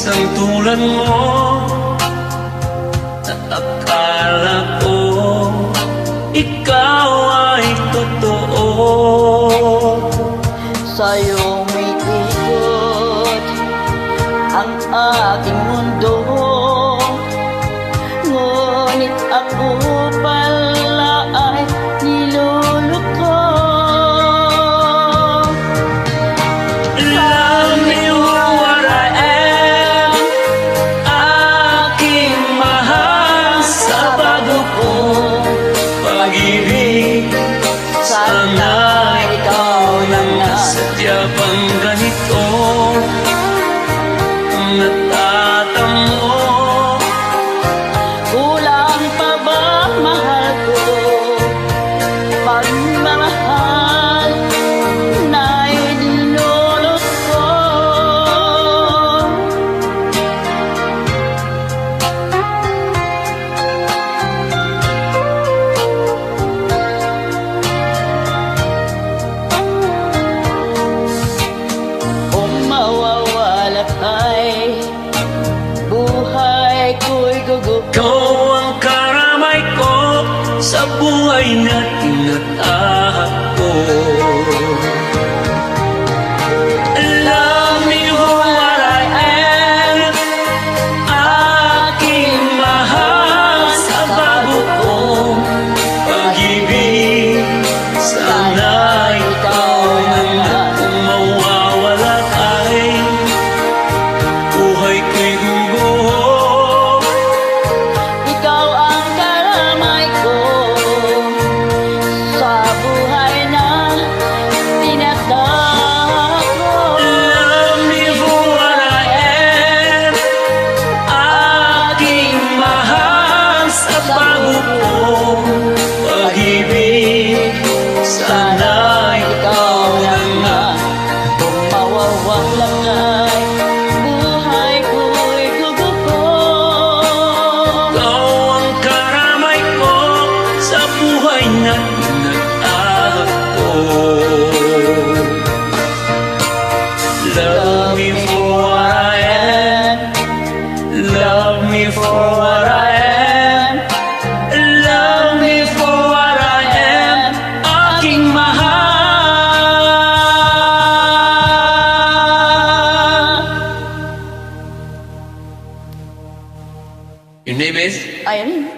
isang tulad mo at akala ko ikaw ay totoo. Sa'yo may ikot ang aking mundo, ngunit ako pala ay niluloko. Love me what I am, aking mahal sa bago kong pag-ibig. Sana ikaw na nasadya pang ganito, natatamo. Kulang pa ba mahal ko? Pagmamahal na idinulot ko. Kung mawawala ka'y buhay ko'y gugup. Ikaw ang karamay ko sa buhay na tinatahak ko. Love me for what I am, aking mahal sa bago kong pag-ibig. Sana ikaw na nga, kung mawawala ka'y buhay ko'y gugol. Ikaw ang karamay ko sa buhay na tinatahak ko. Love me for what I am, aking mahal sa bago kong pag-ibig. Sana ikaw na nga, Kung mawawala ka'y buhay ko'y gugugol. ikaw ang karamay ko sa buhay na tinatahak ko. Love me for what I am, love me for what I am, love me for what I am, aking mahal. Your name is? Ayun.